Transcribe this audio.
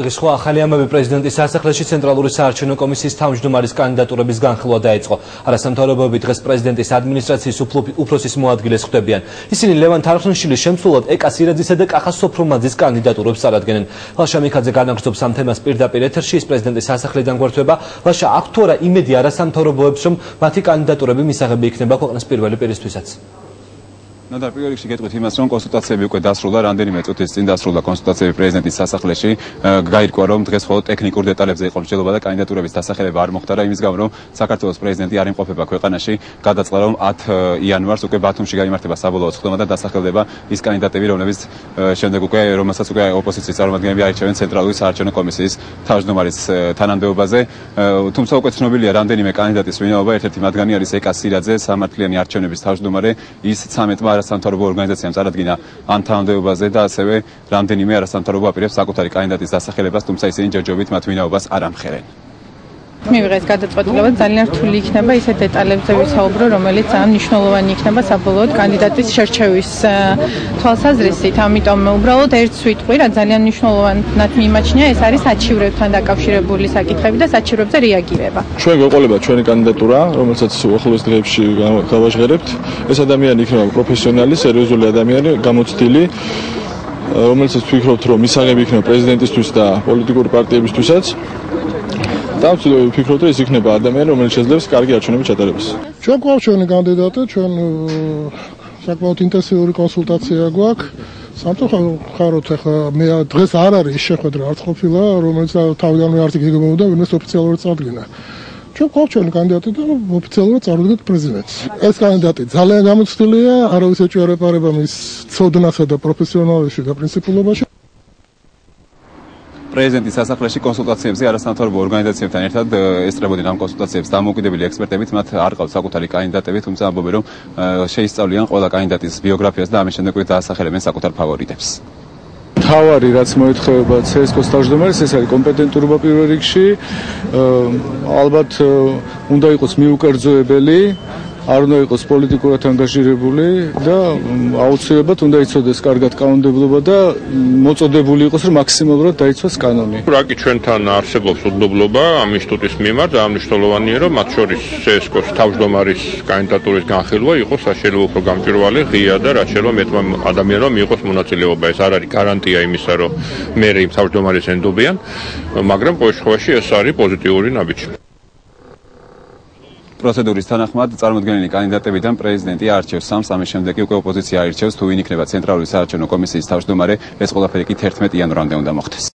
სხვა ახალი ამბები პრეზიდენტის სასახლეში ცენტრალური საარჩევნო კომისიის თავმჯდომარის კანდიდატურების განხილვა დაიწყო. არასამთავრობოები დღეს პრეზიდენტის ადმინისტრაციის უფროსის მოადგილეს ხვდებიან. ისინი ლევან თარხნიშვილის შემცვლელად ეკა სირაძისა და კახა სოფრომაძის კანდიდატურებს წარადგენენ. ლაშა მიქაძე განაგრძობს ამ თემას პირდაპირ ეთერში. ის პრეზიდენტის სასახლიდან გვერდება. ლაშა, აქვს თუ არა იმედი არასამთავრობოებს, რომ მათი კანდიდატურები მისაღები იქნება ქვეყნის პირველი პირისთვისაც? და პირველ რიგში გეტყვით იმას, რომ კონსულტაციები უკვე დასრულდა, რამდენიმე წუთის წინ დასრულდა კონსულტაციები პრეზიდენტის სასახლეში. გაირკვა, რომ დღეს მხოლოდ ტექნიკურ დეტალებზე იყო მსჯელობა და კანდიდატურების დასახელება არ მოხდა, იმის გამო, რომ საქართველოს პრეზიდენტი არ იმყოფება ქვეყანაში, გადაწყდა, რომ 10 იანვარს უკვე ბათუმში გაიმართება საბოლოო ცდომა და დასახელდება ის კანდიდატები, რომელსაც უკვე ოპოზიციის წარმომადგენლები აირჩევენ ცენტრალური საარჩევნო კომისიის თავმჯდომარის თანამდებობაზე. თუმცა უკვე ცნობილია რამდენიმე კანდიდატის ვინაობა, ერთ-ერთი მათგანი არის ეკა სირაძე, სამართლიანი არჩევნების თავმჯდომარე, ის 13 არასამთავრობო ორგანიზაციამ წარადგინა ამ თანამდებობაზე და ასევე რამდენიმე არასამთავრობო აპირებს საკუთარი კანდიდატის დასახელებას, თუმცა ისინი ჯერჯერობით მათ ვინაობას არ ამხელენ. მივიღეთ გადაწყვეტილება, ძალიან რთული იქნება ისეთ დეტალებზე ვისაუბრო, რომელიც ძალიან მნიშვნელოვანი იქნება საბოლოოდ კანდიდატის შერჩევის თვალსაზრისით. ამიტომ უბრალოდ ერთ სიტყვი, რა ძალიან მნიშვნელოვნად მიმაჩნია, ეს არის საჩივრებთან დაკავშირებული საკითხები და საჩივრებზე რეაგირება. ჩვენ გვეყოლება ჩვენი კანდიდატურა, რომელსაც უახლოეს დღეებში გავაჟღერებთ. ეს ადამიანი იქნება პროფესიონალი, სერიოზული ადამიანი, გამოცდილი, რომელსაც ვფიქრობთ, რომ მისაღები იქნება პრეზიდენტისთვის და პოლიტიკური პარტიებისთვისაც. ვფიქრობთ, რომ ის იქნება ადამიანი, რომელიც შეძლებს კარგი არჩევნების ჩატარებას. ჩვენ გვაქვს ჩვენი კანდიდატი, ჩვენ საკმაოდ ინტენსიური კონსულტაცია გვაქვს. სამწუხაროდ ახლა მე დღეს არ არის შეხვედრა არც ყოფილა, რომელიც თავიდანვე არ იგეგმებოდა, ვინმეს ოფიციალურად წარდგინა. ჩვენ გვაქვს ჩვენი კანდიდატი და ოფიციალურად წარუდგეთ პრეზიდენტს. ეს კანდიდატი ძალიან გამოცდილია, არავის ეჭვი არ ეპარება მის ცოდნასა და პროფესიონალობაში და პრინციპულობაში. პრეზიდენტის სასახლეში კონსულტაციებზე არასამთავრობო ორგანიზაციებთან ერთად ესწრებოდნენ ამ კონსულტაციებს დამოუკიდებელი ექსპერტებით, მათ არ ყავთ საკუთარი კანდიდატები, თუმცა ამბობენ, რომ შეისწავლიან ყველა კანდიდატის ბიოგრაფიას და ამის შემდეგ დაასახელებენ საკუთარ ფავორიტებს. თავარი რაც მოეთხოვება CSKOS თავმჯდომარეს, ეს არის კომპეტენტურობა პირველ რიგში. ალბათ უნდა იყოს მიუკერძოებელი, არ უნდა იყოს პოლიტიკურად ანგაჟირებული და აუცილებლად უნდა იცოდეს კარგად კანონმდებლობა და მოწოდებული იყოს, რომ მაქსიმალურად დაიცვას კანონი. რაკი ჩვენთან არსებობს უდობლობა ამ ინსტიტუტის მიმართ, ძალიან მნიშვნელოვანია, რომ მათ შორის CSKOS თავმჯდომარის კანდიდატურის განხილვა იყოს საშუალო უფრო გამჭვირვალე, ღია და რაც შეიძლება მეტმა ადამიანმა მიიღოს მონაწილეობა. ეს არ არის გარანტია იმისა, რომ მე იმ თავმჯდომარეს ენდობიან, მაგრამ ყოველ შემთხვევაში ეს არის პოზიტიური ნაბიჯი. პროცედურის თანახმად წარმოდგენილი კანდიდატებიდან პრეზიდენტი არჩევს 3, ამის შემდეგ უკვე ოპოზიცია არჩევს თუ ვინ იქნება ცენტრალური საარჩევნო კომისიის თავმჯდომარე. ეს ყველაფერი კი 11 იანვრამდე უნდა მოხდეს.